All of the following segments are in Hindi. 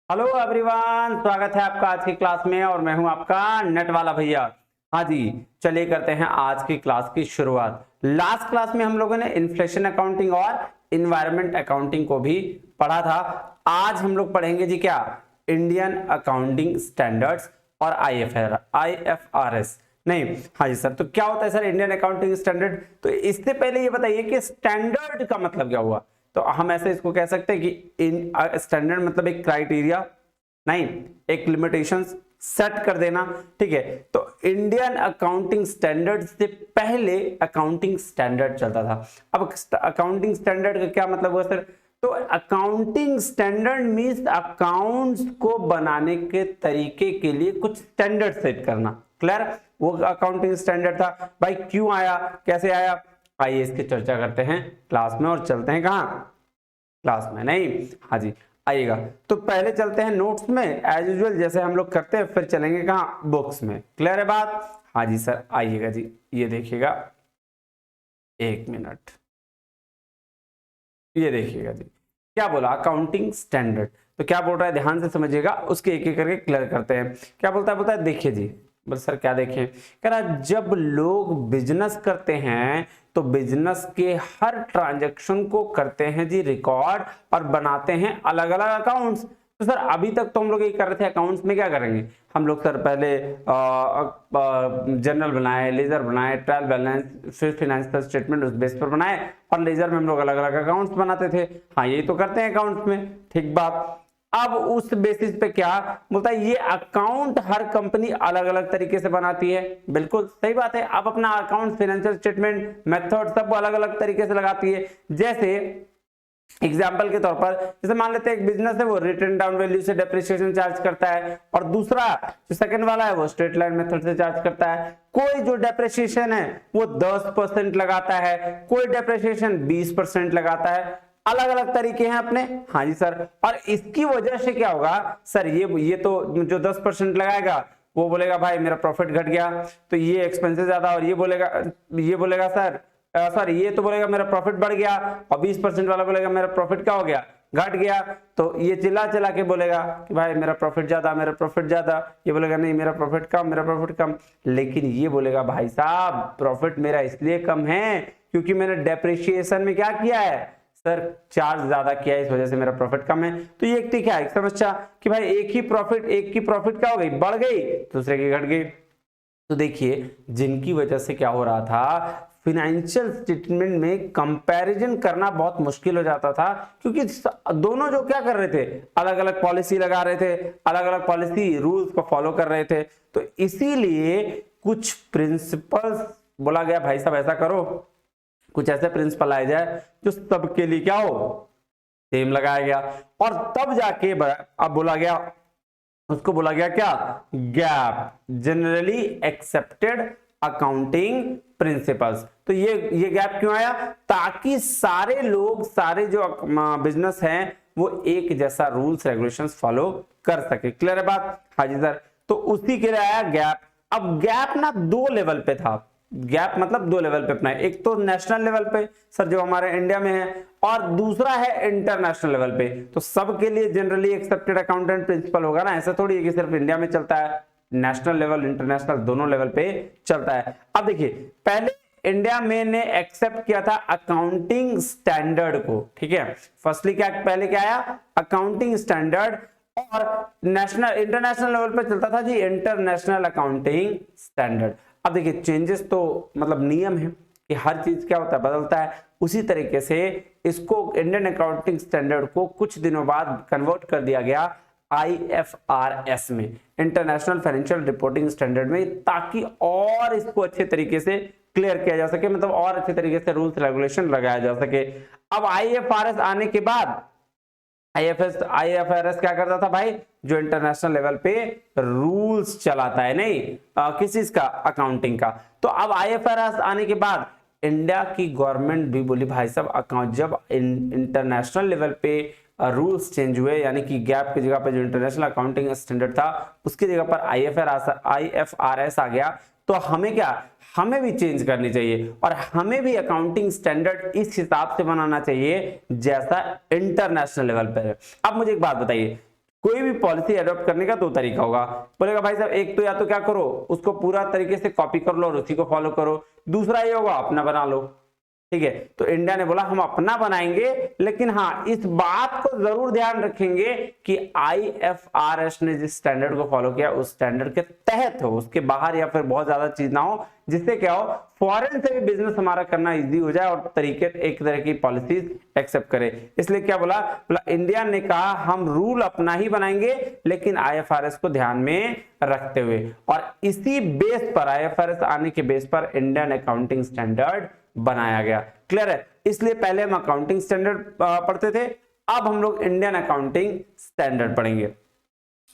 हेलो एवरीवन, स्वागत है आपका आज की क्लास में और मैं हूं आपका नेट वाला भैया। हाँ जी, चलिए करते हैं आज की क्लास की शुरुआत। लास्ट क्लास में हम लोगों ने इन्फ्लेशन अकाउंटिंग और इन्वायरमेंट अकाउंटिंग को भी पढ़ा था। आज हम लोग पढ़ेंगे जी क्या, इंडियन अकाउंटिंग स्टैंडर्ड्स और IFRS। नहीं, हाँ जी सर, तो क्या होता है सर इंडियन अकाउंटिंग स्टैंडर्ड? तो इससे पहले ये बताइए कि स्टैंडर्ड का मतलब क्या हुआ। तो हम ऐसे इसको कह सकते हैं कि इन स्टैंडर्ड मतलब एक क्राइटेरिया, नहीं एक लिमिटेशंस सेट कर देना। ठीक है, तो इंडियन अकाउंटिंग स्टैंडर्ड से पहले अकाउंटिंग स्टैंडर्ड चलता था। अब अकाउंटिंग स्टैंडर्ड का क्या मतलब हुआ सर? तो अकाउंटिंग स्टैंडर्ड मींस अकाउंट्स को बनाने के तरीके के लिए कुछ स्टैंडर्ड सेट करना। क्लियर? वो अकाउंटिंग स्टैंडर्ड था भाई। क्यों आया, कैसे आया, आइए इसकी चर्चा करते हैं क्लास में। और चलते हैं कहां? क्लास में नहीं, हाँ जी आइएगा। तो पहले चलते हैं नोट्स में एज यूजुअल जैसे हम लोग करते हैं, फिर चलेंगे कहां? बुक्स में। क्लियर है बात? हाँ जी सर, आइएगा जी, ये देखिएगा, एक मिनट, ये देखिएगा जी क्या बोला, अकाउंटिंग स्टैंडर्ड। तो क्या बोल रहा है ध्यान से समझिएगा, उसके एक एक करके क्लियर करते हैं। क्या बोलता है? बोलता है देखिए जी। बोल सर क्या देखें? कह रहा जब लोग बिजनेस करते हैं तो बिजनेस के हर ट्रांजैक्शन को करते हैं जी रिकॉर्ड और बनाते हैं अलग अलग अकाउंट्स। तो सर अभी तक तो हम लोग ये कर रहे थे, अकाउंट्स में क्या करेंगे हम लोग सर? पहले जनरल बनाए, लेजर बनाए, ट्रायल बैलेंस, फिर फाइनेंशियल स्टेटमेंट उस बेस पर बनाए और लेजर में हम लोग अलग अलग अकाउंट्स बनाते थे। हाँ यही तो करते हैं अकाउंट्स में, ठीक बात। अब उस बेसिस पे क्या बोलता है, ये अकाउंट हर कंपनी अलग अलग तरीके से बनाती है। बिल्कुल सही बात है, आप अपना अकाउंट, फाइनेंशियल स्टेटमेंट, मेथड सब अलग अलग तरीके से लगाती है। जैसे एग्जाम्पल के तौर पर, जैसे मान लेते हैं एक बिजनेस है वो रिटन डाउन वैल्यू से डेप्रिसिएशन चार्ज करता है, और दूसरा जो सेकंड वाला है वो स्ट्रेट लाइन मेथड से चार्ज करता है। कोई जो डेप्रिसिएशन है वो 10% लगाता है, कोई डेप्रिसिएशन 20% लगाता है। अलग अलग तरीके हैं अपने। हाँ जी सर, और इसकी वजह से क्या होगा सर, ये तो जो 10% लगाएगा वो बोलेगा भाई मेरा प्रॉफिट घट गया, तो ये एक्सपेंसेस ज्यादा, और ये बोलेगा सर सॉरी ये तो बोलेगा मेरा प्रॉफिट बढ़ गया, और 20% वाला बोलेगा मेरा प्रॉफिट क्या हो गया, घट गया। तो ये चिल्ला चिल्ला के बोलेगा कि भाई मेरा प्रॉफिट ज्यादा, मेरा प्रॉफिट ज्यादा, ये बोलेगा नहीं मेरा प्रॉफिट कम, मेरा प्रॉफिट कम। लेकिन ये बोलेगा भाई साहब प्रॉफिट मेरा इसलिए कम है क्योंकि मैंने डेप्रिसिएशन में क्या किया है सर, चार्ज ज्यादा किया है, इस वजह से मेरा प्रॉफिट कम है। तो ये एक क्या है समस्या कि भाई एक की प्रॉफिट क्या हो गई, बढ़ गई, दूसरे की घट गई। तो देखिए जिनकी वजह से क्या हो रहा था, फिनेंशियल स्टेटमेंट में कंपैरिजन करना बहुत मुश्किल हो जाता था, क्योंकि दोनों जो क्या कर रहे थे, अलग अलग पॉलिसी लगा रहे थे, अलग अलग पॉलिसी रूल्स को फॉलो कर रहे थे। तो इसीलिए कुछ प्रिंसिपल्स बोला गया भाई साहब ऐसा करो, कुछ ऐसे प्रिंसिपल आए जाए जो सबके लिए क्या हो, सेम लगाया गया। और तब जाके अब बोला गया, उसको बोला गया क्या, gap, generally accepted accounting principles. तो ये गैप क्यों आया? ताकि सारे लोग, सारे जो बिजनेस हैं वो एक जैसा रूल्स रेगुलेशंस फॉलो कर सके। क्लियर है बात? हाँ जी सर, तो उसी के लिए आया गैप। अब गैप ना दो लेवल पे था, गैप मतलब दो लेवल पे अपना है, एक तो नेशनल लेवल पे सर जो हमारे इंडिया में है, और दूसरा है इंटरनेशनल लेवल पे। तो सबके लिए जनरली एक्सेप्टेड अकाउंटेंट प्रिंसिपल होगा ना, ऐसा थोड़ी है कि सिर्फ इंडिया में चलता है, नेशनल लेवल इंटरनेशनल दोनों लेवल पे चलता है। अब देखिए पहले इंडिया में ने एक्सेप्ट किया था अकाउंटिंग स्टैंडर्ड को, ठीक है। फर्स्टली क्या पहले क्या आया, अकाउंटिंग स्टैंडर्ड, और नेशनल इंटरनेशनल लेवल पे चलता था जी इंटरनेशनल अकाउंटिंग स्टैंडर्ड। अब देखिए चेंजेस तो मतलब नियम है कि हर चीज क्या होता है, बदलता है। उसी तरीके से इसको इंडियन अकाउंटिंग स्टैंडर्ड को कुछ दिनों बाद कन्वर्ट कर दिया गया IFRS में, इंटरनेशनल फाइनेंशियल रिपोर्टिंग स्टैंडर्ड में, ताकि और इसको अच्छे तरीके से क्लियर किया जा सके, मतलब और अच्छे तरीके से रूल्स रेगुलेशन लगाया जा सके। अब IFRS आने के बाद IFRS क्या करता था भाई, जो इंटरनेशनल लेवल पे रूल्स चलाता है, नहीं किस चीज का, अकाउंटिंग का। तो अब IFRS आने के बाद इंडिया की गवर्नमेंट भी बोली भाई साहब अकाउंट, जब इंटरनेशनल लेवल पे रूल्स चेंज हुए, यानी कि गैप की जगह पर जो इंटरनेशनल अकाउंटिंग स्टैंडर्ड था उसकी जगह पर IFRS आ गया, तो हमें क्या, हमें भी चेंज करनी चाहिए, और हमें भी अकाउंटिंग स्टैंडर्ड इस हिसाब से बनाना चाहिए जैसा इंटरनेशनल लेवल पर है। अब मुझे एक बात बताइए, कोई भी पॉलिसी एडॉप्ट करने का दो तरीका होगा। बोलेगा भाई साहब एक तो या तो क्या करो, उसको पूरा तरीके से कॉपी कर लो और उसी को फॉलो करो, दूसरा ये होगा अपना बना लो। ठीक है, तो इंडिया ने बोला हम अपना बनाएंगे, लेकिन हाँ इस बात को जरूर ध्यान रखेंगे कि IFRS ने जिस स्टैंडर्ड को फॉलो किया उस स्टैंडर्ड के तहत हो, उसके बाहर या फिर बहुत ज्यादा चीज ना हो, जिससे क्या हो फॉरेन से भी बिजनेस हमारा करना इजी हो जाए और तरीके एक तरह की पॉलिसीज एक्सेप्ट करे। इसलिए क्या बोला इंडिया ने कहा हम रूल अपना ही बनाएंगे लेकिन IFRS को ध्यान में रखते हुए, और इसी बेस पर IFRS आने के बेस पर इंडियन अकाउंटिंग स्टैंडर्ड बनाया गया। क्लियर है? इसलिए पहले हम अकाउंटिंग स्टैंडर्ड पढ़ते थे, अब हम लोग इंडियन अकाउंटिंग स्टैंडर्ड पढ़ेंगे।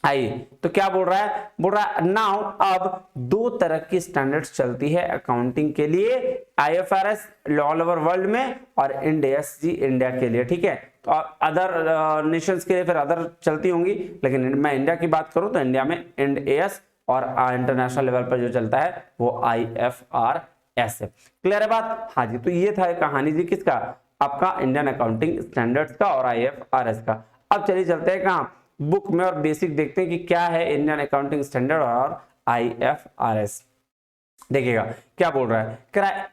आइए तो क्या बोल रहा है नाउ अब दो तरह की स्टैंडर्ड्स चलती है अकाउंटिंग के लिए, IFRS ऑल ओवर वर्ल्ड में और इंड AS जी इंडिया के लिए। ठीक है, तो अदर नेशंस के लिए फिर अदर चलती होंगी, लेकिन मैं इंडिया की बात करूं तो इंडिया में इंड AS और इंटरनेशनल लेवल पर जो चलता है वो IFRS है। क्लियर है बात? हाँ जी, तो ये था कहानी जी किसका, आपका इंडियन अकाउंटिंग स्टैंडर्ड्स का और IFRS का। अब चलिए चलते हैं कहां बुक में और बेसिक देखते हैं कि क्या है इंडियन अकाउंटिंग स्टैंडर्ड और IFRS। देखिएगा क्या बोल रहा है, कह रहा है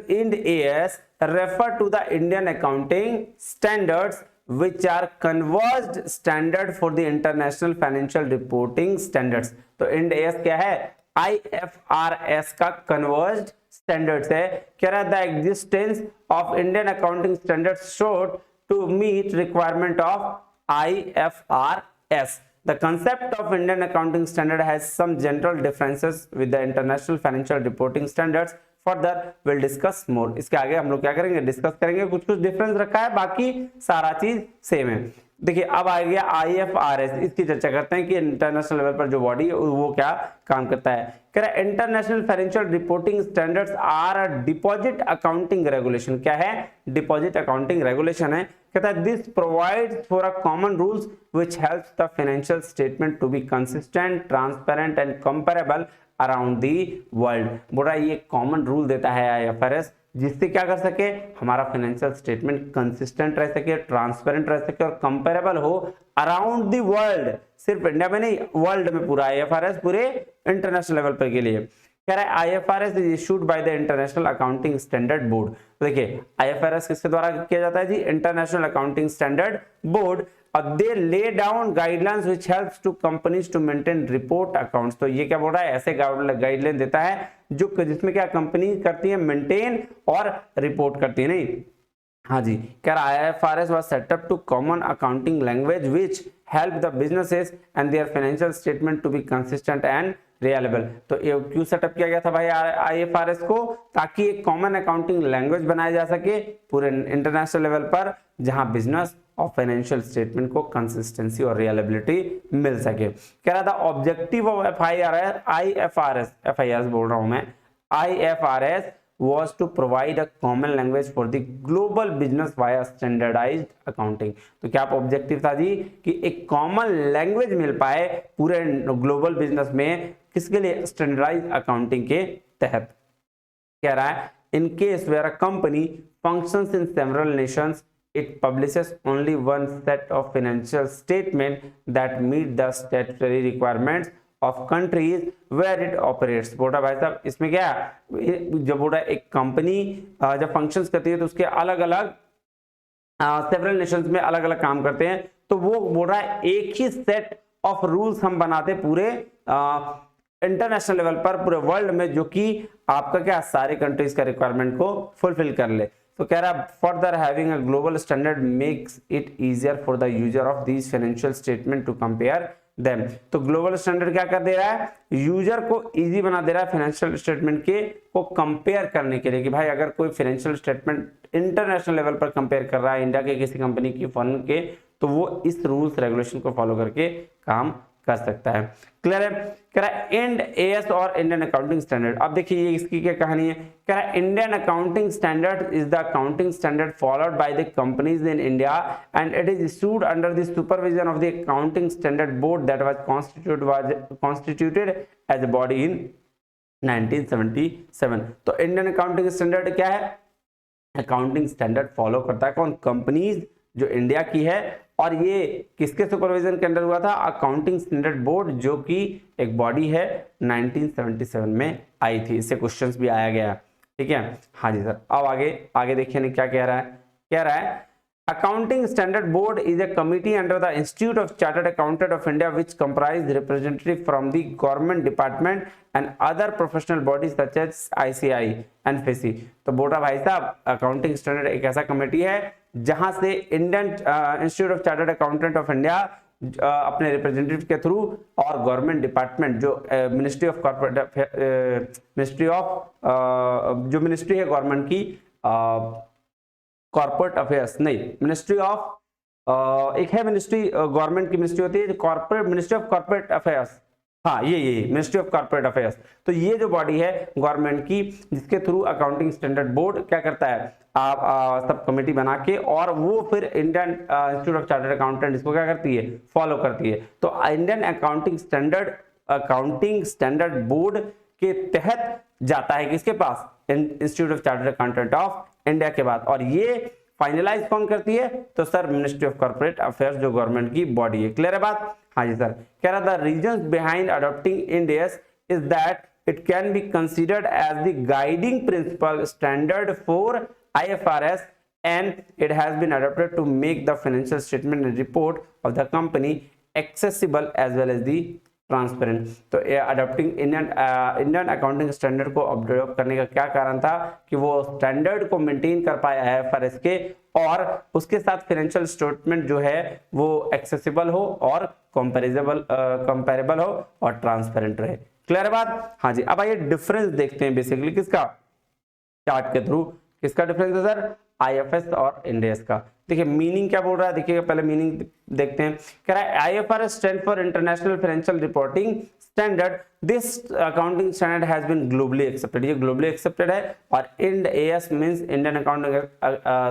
Ind AS refer to the Indian accounting standards which are converged standard for the international financial reporting standards। तो इंड AS क्या है, IFRS का converged standards है। कह रहा है the existence of Indian accounting standards showed to meet requirement of IFRS। The concept of Indian accounting standard has some general differences with the international financial reporting standards। Further we'll discuss more। इसके आगे हम लोग क्या करेंगे, डिस्कस करेंगे, कुछ कुछ डिफरेंस रखा है, बाकी सारा चीज सेम है। देखिए अब आ गया IFRS, इसकी चर्चा करते हैं कि इंटरनेशनल लेवल पर जो बॉडी है वो क्या काम करता है। कह रहा है international financial reporting standards are a deposit accounting regulation. क्या है, डिपॉजिट अकाउंटिंग रेगुलेशन है। कहता है this provides for a common rules which helps the financial statement to be consistent, transparent and comparable around the world. बोल रहा है ये कॉमन रूल देता है IFRS, जिससे क्या कर सके हमारा फाइनेंशियल स्टेटमेंट कंसिस्टेंट रह सके, ट्रांसपेरेंट रह सके और कंपेरेबल हो अराउंड द वर्ल्ड। सिर्फ इंडिया में नहीं, वर्ल्ड में पूरा IFRS पूरे इंटरनेशनल लेवल पर के लिए। कह रहा है IFRS is issued by the international accounting standard board. देखिए IFRS किसके द्वारा किया जाता है जी, international accounting standard board. They lay down guidelines which helps to companies to maintain report accounts। तो ये क्या बोल रहा है, ऐसे गाइडलाइन देता है जो जिसमें क्या कंपनी करती है मेंटेन और रिपोर्ट करती है। नहीं, हाँ जी, कह रहा है IFRS was set up to common accounting language which help the businesses and their financial statement to be consistent and reliable। तो ये क्यों सेटअप किया गया था भाई IFRS को, ताकि एक कॉमन अकाउंटिंग लैंग्वेज बनाया जा सके पूरे इंटरनेशनल लेवल पर, जहां बिजनेस और फाइनेंशियल स्टेटमेंट को कंसिस्टेंसी और रियलाबिलिटी मिल सके। कह रहा था ऑब्जेक्टिव ऑफ FIRS बोल रहा हूं मैं, IFRS was to provide a common language for the global business via standardized accounting। तो क्या ऑब्जेक्टिव था जी कि एक कॉमन लैंग्वेज मिल पाए पूरे ग्लोबल बिजनेस में, किसके लिए, स्टैंडर्डाइज्ड अकाउंटिंग के तहत। कह रहा है in case where a company functions in several nations it publishes only one set of financial statement that meet the statutory requirements of countries where it operates। बोल रहा भाई साहब इसमें क्या है, जब बोल रहा एक कंपनी जब फंक्शंस करती है तो उसके अलग अलग सेवरल नेशंस में अलग अलग काम करते हैं, तो वो बोल रहा है एक ही सेट ऑफ रूल्स हम बनाते पूरे इंटरनेशनल लेवल पर पूरे वर्ल्ड में, जो कि आपका क्या सारे कंट्रीज का रिक्वायरमेंट को फुलफिल कर ले। तो कह रहा है further having a global standard makes it easier for the user of these financial statement to compare them. तो ग्लोबल स्टैंडर्ड क्या कर दे रहा है, यूजर को इजी बना दे रहा है फाइनेंशियल स्टेटमेंट के को कंपेयर करने के लिए, कि भाई अगर कोई फाइनेंशियल स्टेटमेंट इंटरनेशनल लेवल पर कंपेयर कर रहा है इंडिया के किसी कंपनी की फर्म के, तो वो इस रूल्स रेगुलेशन को फॉलो करके काम कर सकता है। क्लियर है? कह रहा है इंड AS और इंडियन अकाउंटिंग स्टैंडर्ड। अब देखिए ये इसकी क्या कहानी है। कह रहा है Indian accounting standard is the accounting standard followed by the companies in India and it is issued under the supervision of the accounting standard board that was constituted as a body in 1977। तो इंडियन अकाउंटिंग स्टैंडर्ड क्या है, अकाउंटिंग स्टैंडर्ड फॉलो करता है कौन, कंपनीज जो इंडिया की है और ये किसके सुपरविजन के अंडर हुआ था? अकाउंटिंग स्टैंडर्ड बोर्ड, जो कि एक बॉडी है 1977 में आई थी। इससे क्वेश्चंस भी आया गया, ठीक है। हाँ जी सर, अब आगे देखिए ना क्या कह रहा है accounting standard board is a committee under the institute of chartered accountant of India which comprise representative from the government department and other professional bodies such as ICI and FESI। तो बोला भाई साहब अकाउंटिंग स्टैंडर्ड एक ऐसा कमेटी है जहां से Indian institute of chartered accountant of India अपने रिप्रेजेंटेटिव के थ्रू और गवर्नमेंट डिपार्टमेंट जो मिनिस्ट्री ऑफ कॉर्पोरेट जो मिनिस्ट्री है गवर्नमेंट की कॉर्पोरेट अफेयर्स नहीं मिनिस्ट्री ऑफ एक है मिनिस्ट्री गवर्नमेंट की मिनिस्ट्री होती है corporate ministry of corporate affairs. हाँ ये मिनिस्ट्री ऑफ कॉर्पोरेट अफेयर्स। तो ये जो बॉडी है गवर्नमेंट की जिसके थ्रू अकाउंटिंग स्टैंडर्ड बोर्ड क्या करता है आप सब कमेटी बना के और वो फिर Indian institute of chartered accountant इसको क्या करती है फॉलो करती है। तो इंडियन अकाउंटिंग स्टैंडर्ड बोर्ड के तहत जाता है किसके पास? Institute of chartered accountant of India के बाद। और ये फाइनलाइज कौन करती है? तो sir ministry of corporate affairs जो गवर्नमेंट की बॉडी है। क्लियर है बात? हाँ जी सर। कह रहा था reasons behind adopting Ind AS is that it can be considered as the guiding principle standard for IFRS and it has been adopted to make the financial statement and report of the company accessible as well as the transparent. तो अडॉप्टिंग इंडियन अकाउंटिंग स्टैंडर्ड को अडॉप्ट करने का क्या कारण था कि वो स्टैंडर्ड को मेंटेन कर पाए IFRS के और उसके साथ फाइनेंशियल स्टेटमेंट जो है वो एक्सेसिबल हो और कंपेरेबल हो और ट्रांसपेरेंट रहे। क्लियर बात? हाँ जी। अब आइए डिफरेंस देखते हैं बेसिकली किसका चार्ट के थ्रू। किसका डिफरेंस है सर? IFRS और इंड एस का। देखिए मीनिंग क्या बोल रहा है, देखिएगा पहले मीनिंग देखते हैं। कह रहा है IFRS stand for international financial reporting standard. This accounting standard has been globally accepted. ये ग्लोबली एक्सेप्टेड है। और Ind AS means Indian accounting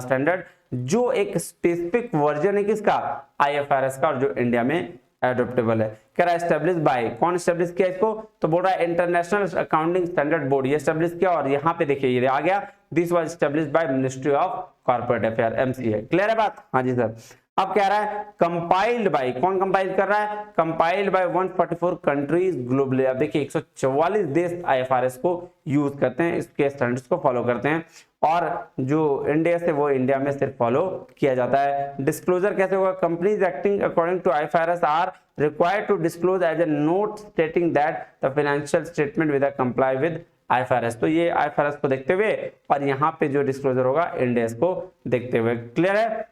standard जो एक स्पेसिफिक वर्जन है किसका? IFRS का और जो इंडिया में एडॉप्टेबल है। कह रहा है एस्टेब्लिश बाय, कौन एस्टेब्लिश किया इसको? तो बोल रहा है इंटरनेशनल अकाउंटिंग स्टैंडर्ड बोर्ड ये एस्टेब्लिश किया। और यहाँ पे देखिए ये आ गया this was established by ministry of corporate affair MCA। Clear है बात? हाँ जी सर। अब कह रहा है कंपाइल्ड बाय, कौन कंपाइल कर रहा है? Compiled bye 144 countries globally. अब देखिए 144 देश IFRS को यूज करते हैं, इसके स्टैंडर्ड्स को फॉलो करते हैं और जो इंडिया से वो इंडिया में सिर्फ फॉलो किया जाता है। डिस्क्लोजर कैसे होगा? Companies acting according to IFRS are required to disclose as a note stating that the financial statement with a comply with IFRS। तो ये IFRS को देखते हुए और यहाँ पे जो डिस्क्लोजर होगा इंड एस को देखते हुए। क्लियर है?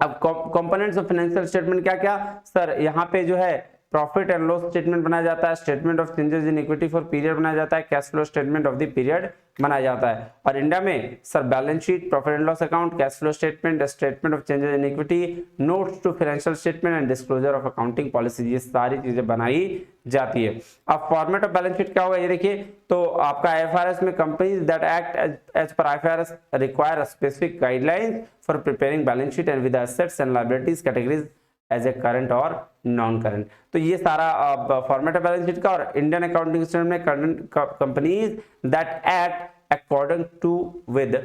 अब कंपोनेंट्स ऑफ फाइनेंशियल स्टेटमेंट क्या क्या सर? यहाँ पे जो है प्रॉफिट एंड लॉस स्टेटमेंट बनाया जाता है, statement of changes in equity for period बनाया जाता है, cash flow statement of the period बनाया जाता है। और इंडिया में sir balance sheet, profit and loss account, cash flow statement, statement of changes in equity, notes to financial statement and disclosure of accounting policy, ये सारी चीजें बनाई जाती है। अब फॉर्मेट ऑफ बैलेंस शीट क्या होगा ये देखिए। तो आपका IFRS में companies that act as per IFRS require specific guidelines for preparing balance sheet and with assets and liabilities categories as a current और नॉन करंट। तो ये सारा फॉर्मेट ऑफ बैलेंस शीट का। और इंडियन अकाउंटिंग स्टैंडर्ड में companies that act according to with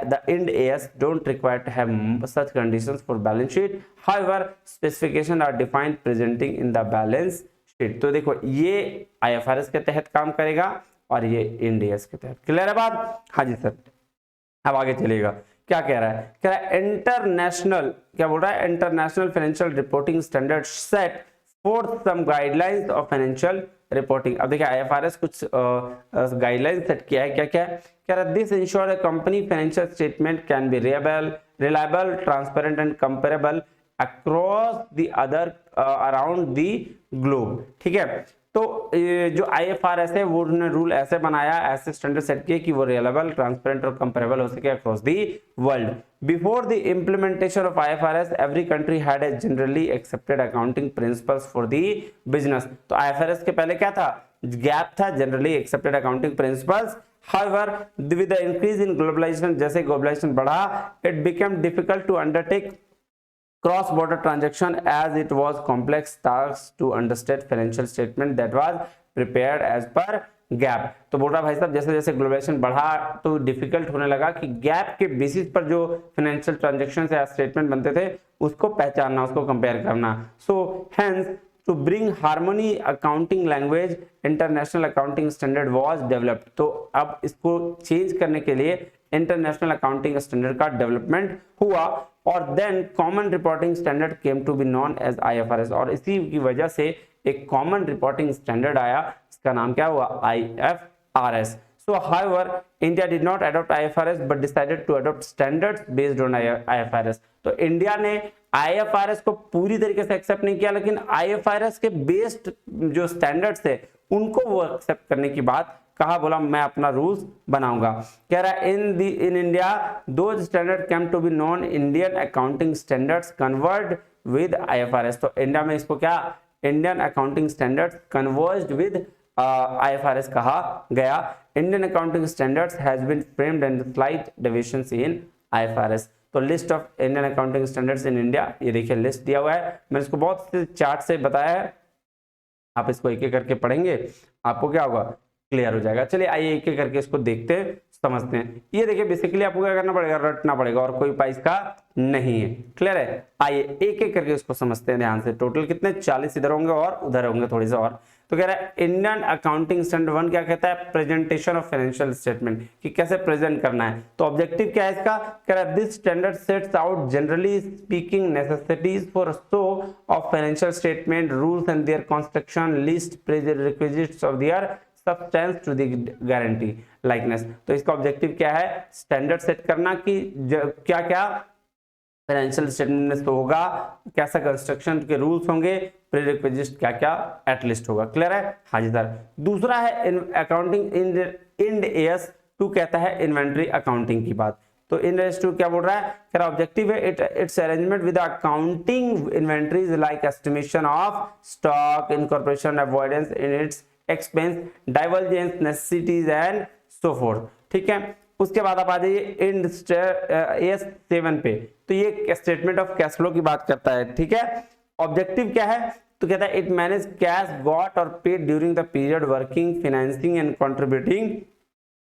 the Ind AS don't require to have such conditions for balance sheet. However, specifications are defined presenting in the balance sheet। तो देखो ये IFRS के तहत काम करेगा और ये Ind AS के तहत। क्लियर है बात? हाँ जी सर। अब आगे चलेगा क्या कह रहा है? कह रहा है इंटरनेशनल, क्या बोल रहा है? International financial reporting standard set for some guidelines of financial reporting. अब देखिए IFRS कुछ गाइडलाइंस सेट किया है। क्या क्या है? कह रहा है this ensure a company financial statement can be reliable transparent and comparable across the other around the globe. ठीक है। तो जो IFRS है वो उन्होंने रूल ऐसे बनाया, ऐसे स्टैंडर्ड सेट किए कि वो रिलायबल, ट्रांसपेरेंट और कंपेरेबल हो सके across the world. Before the implementation of IFRS every country had a generally accepted accounting principles for the business. तो IFRS के पहले क्या था? गैप था, generally accepted accounting principles. However, with the increase in globalization, जैसे ग्लोबलाइजेशन बढ़ा, it became difficult to undertake cross border transaction as it was complex task to understand financial statement that was prepared as per gap. तो बोल रहा भाई साहब जैसे जैसे ग्लोबलाइजेशन बढ़ा तो डिफिकल्ट होने लगा कि गैप के बेसिस पर जो फाइनेंशियल ट्रांजैक्शंस या स्टेटमेंट बनते थे उसको पहचानना, उसको कंपेयर करना। So hence to bring harmony accounting language international accounting standard was developed. तो अब इसको चेंज करने के लिए इंटरनेशनल अकाउंटिंग स्टैंडर्ड का डेवलपमेंट हुआ और then common reporting standard came to be known as IFRS। और इसी की वजह से एक कॉमन रिपोर्टिंग स्टैंडर्ड आया, इसका नाम क्या हुआ, IFRS। So however, India did not adopt IFRS but decided to adopt standards based on IFRS। तो इंडिया ने IFRS को पूरी तरीके से एक्सेप्ट नहीं किया, लेकिन IFRS के बेस्ड जो स्टैंडर्ड्स थे उनको वो एक्सेप्ट करने की बात कहा, बोला मैं अपना रूल्स बनाऊंगा। कह रहा है in India those standard came to be known Indian accounting standards converge with IFRS। तो इंडिया में इसको क्या, Indian accounting standards converged with IFRS कहा गया। Indian accounting standards has been framed and slight deviations in IFRS। तो list of Indian accounting standards in India, ये देखिए लिस्ट दिया हुआ है, मैंने इसको बहुत से चार्ट से बताया है, आप इसको एक एक करके पढ़ेंगे आपको क्या होगा, क्लियर हो जाएगा। चलिए आइए एक एक करके इसको देखते हैं, समझते हैं। ये देखिए बेसिकली आपको क्या करना पड़ेगा, रटना पड़ेगा और कोई उपाय इसका नहीं है, क्लियर है। आइए एक एक करके इसको समझते हैं ध्यान से। टोटल कितने 40 इधर होंगे और उधर होंगे थोड़े से और। तो कह रहा है इंडियन अकाउंटिंग स्टैंडर्ड 1 क्या कहता है, प्रेजेंटेशन ऑफ फाइनेंशियल स्टेटमेंट, कि कैसे प्रेजेंट करना है। तो ऑब्जेक्टिव क्या है इसका, कह रहा है this standard sets out generally speaking necessities for show of financial statement, rules and their construction, list prerequisites of their substance to the guarantee likeness. तो इसका ऑब्जेक्टिव क्या है, स्टैंडर्ड सेट करना कि क्या क्या फाइनेंशियल स्टेटमेंट में तो होगा, कैसा कंस्ट्रक्शन के रूल्स होंगे, प्रीरिक्विजिट क्या क्या एटलिस्ट होगा, क्लियर है। हाँ जी सर। दूसरा है अकाउंटिंग इंड AS 2 कहता है इन्वेंट्री अकाउंटिंग की बात। तो इंड AS 2 क्या बोल रहा है, कह रहा ऑब्जेक्टिव है it's arrangement with accounting inventories like estimation of stock, incorporation, avoidance in its expense, divergence, necessities and so fourth, ठीक है। उसके बाद आप आ जाइए इंड AS 7 पे। तो ये स्टेटमेंट ऑफ कैश फ्लो की बात करता है, ठीक है। ऑब्जेक्टिव क्या है, तो कहता है इट मैनेज कैश गॉट और paid during the period working, financing and contributing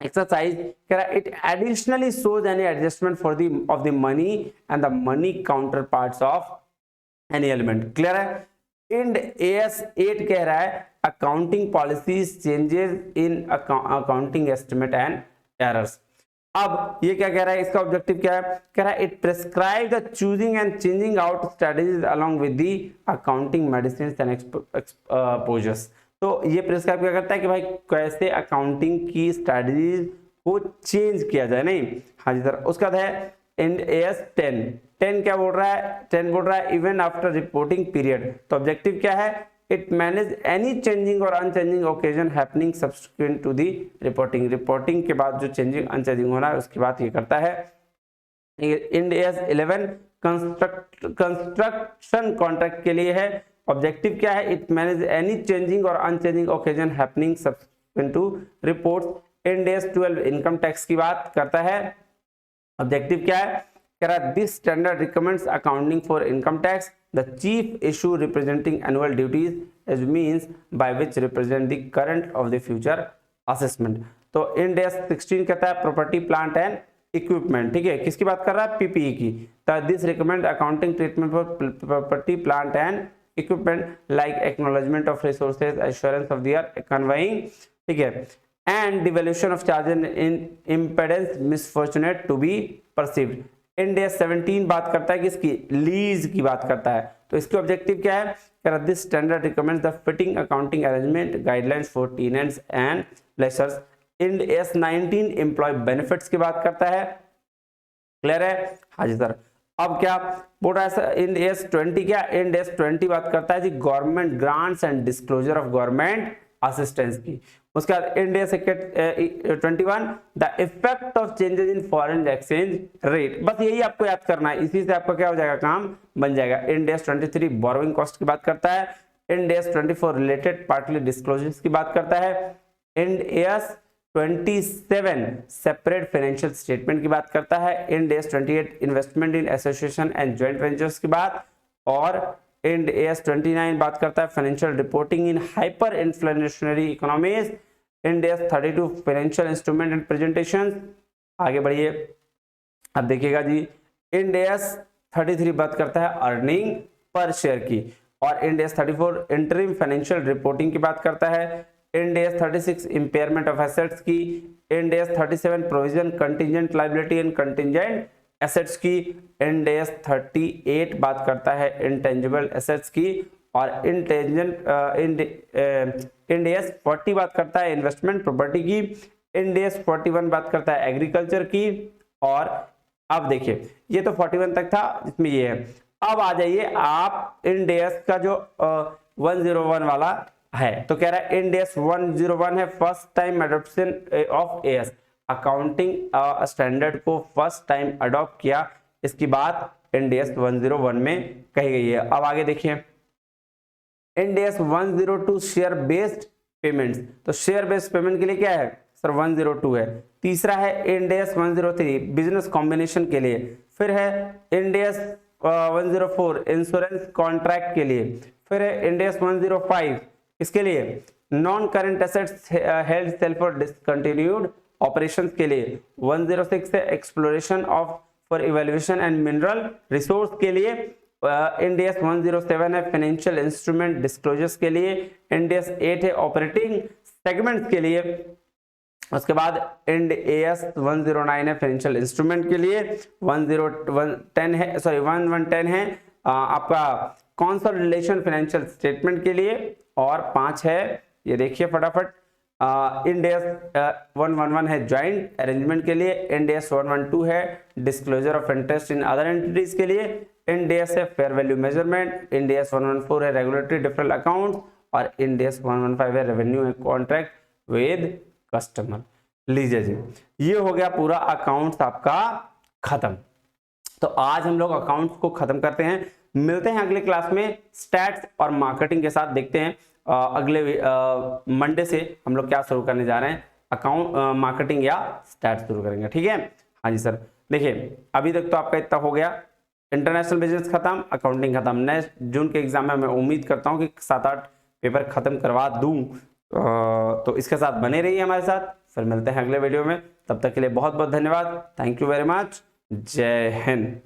exercise. कह रहा है it additionally shows any adjustment for the of the money and the money counter parts of any element, clear है। इंड AS 8 कह रहा है accounting policies changes in accounting estimate and errors. अब ये क्या कह रहा है, इसका ऑब्जेक्टिव क्या है, कह रहा है it prescribe the choosing and changing out strategies along with the accounting medicine and exposures. तो ये प्रिस्क्राइब क्या करता है कि भाई कैसे अकाउंटिंग की स्ट्रेटजीज को चेंज किया जाए, नहीं। हाँ जी सर। उसका है इंड AS 10 क्या बोल रहा है, 10 बोल रहा है इवन आफ्टर रिपोर्टिंग पीरियड। तो ऑब्जेक्टिव क्या है, इट मैनेज एनी चेंजिंग और unchanging occasion happening subsequent to the reporting के बाद जो चेंजिंग अनचेंजिंग होना है उसकी बात ये करता है। इंड AS 11 कंस्ट्रक्शन कॉन्ट्रैक्ट के लिए है। ऑब्जेक्टिव क्या है, इट मैनेज एनी चेंजिंग और unchanging occasion happening subsequent to reports. Ind AS 12 income tax की बात करता है। ऑब्जेक्टिव क्या है, कह रहा है this standard recommends accounting for income tax, the chief issue representing annual duties as means by which represent the current of the future assessment। तो इंड AS 16 कहता है प्रॉपर्टी प्लांट एंड इक्विपमेंट, ठीक है। किसकी बात कर रहा है, PPE की। तो this recommend accounting treatment for property plant and equipment like acknowledgement of resources, assurance of their conveying, ठीक है, and devaluation of charges in impedance misfortunate to be perceived. Ind AS 17 बात करता है किसकी, लीज की बात करता है। तो इसके ऑब्जेक्टिव क्या है, this standard recommends the fitting accounting arrangement guidelines for tenants and lessors. Ind AS 19 employ benefits की बात करता है, क्लियर है। हाँ जी सर। अब क्या बोल रहा है इंड AS 20 क्या, इंड AS 20 बात करता है जी government grants and disclosure of government assistance की। उसके बाद Ind AS 21 the effect of changes in foreign exchange rate. बस यही आपको याद करना है, इसी से आपका क्या हो जाएगा, काम बन जाएगा। इंड AS 23 बोरोइंग कॉस्ट की बात करता है। Ind AS 24 related partly disclosures की बात करता है। Ind AS 27 separate financial statement की बात करता है। Ind AS 28 investment in association and joint ventures की बात। और इंड AS 29 बात करता है financial reporting in hyper inflationary economies. Ind AS 32 financial instrument and presentation. आगे बढ़िए, अब देखिएगा जी, इंड एस 33 बात करता है अर्निंग पर शेयर की, और Ind AS 34 interim financial reporting की बात करता है, Ind AS 36 impairment of assets की, Ind AS 37 provision contingent liability and contingent assets की, इंड एस 38 बात करता है इंटेंजिबल एसेट्स की, और इंड एस 40 बात करता है इन्वेस्टमेंट प्रॉपर्टी की, इंड एस 41 बात करता है एग्रीकल्चर की। और अब देखिए ये तो 41 तक था जिसमें ये है। अब आ जाइए आप इंड एस का जो 101 वाला है, तो कह रहा है इंड एस 101 है first time adoption of as, accounting standard को फर्स्ट टाइम अडॉप्ट किया, इसकी बात इंड एस 101 में कही गई है। अब आगे देखिए, end S 102 share based payments, तो शेयर बेस्ड पेमेंट के लिए क्या है सर 102 है। तीसरा है इंड एस 103 बिजनेस कॉम्बिनेशन के लिए, फिर है इंड एस 104 इंश्योरेंस कॉन्ट्रैक्ट के लिए, फिर है इंड एस 105 इसके लिए non current assets held sale for discontinued operations के लिए, 106 है exploration of for evaluation and mineral resource के लिए, इंड एस 107 है फाइनेंशियल इंस्ट्रूमेंट डिस्क्लोजर्स के लिए, इंड एस 8 है ऑपरेटिंग सेगमेंट्स के लिए, उसके बाद इंड एस 109 है फाइनेंशियल इंस्ट्रूमेंट के लिए, 110 है सॉरी 1110 है आपका कंसोलिडेशन फाइनेंशियल स्टेटमेंट के लिए, और 5 है ये देखिए फटाफट इंड एस 111 है ज्वाइंट अरेंजमेंट के लिए, इंड एस 112 है disclosure of interest in other entities के लिए, इंड एस है fair value measurement, end S 114 है रेगुलेटरी डिफरल अकाउंट, और इंड एस 115 है revenue and contract with customer. लीजिए जी, ये हो गया पूरा अकाउंट्स आपका खत्म। तो आज हम लोग अकाउंट्स को खत्म करते हैं, मिलते हैं अगले क्लास में स्टैट्स और मार्केटिंग के साथ। देखते हैं अगले मंडे से हम लोग क्या शुरू करने जा रहे हैं, अकाउंट मार्केटिंग या स्टैट्स शुरू करेंगे, ठीक है। हाँ जी सर, देखिए अभी तक तो आपका इतना हो गया, इंटरनेशनल बिजनेस खत्म, अकाउंटिंग खत्म। नेक्स्ट जून के एग्जाम में मैं उम्मीद करता हूँ कि 7-8 पेपर खत्म करवा दूं, तो इसके साथ बने रहिए हमारे साथ, फिर मिलते हैं अगले वीडियो में। तब तक के लिए बहुत बहुत धन्यवाद, थैंक यू वेरी मच, जय हिंद।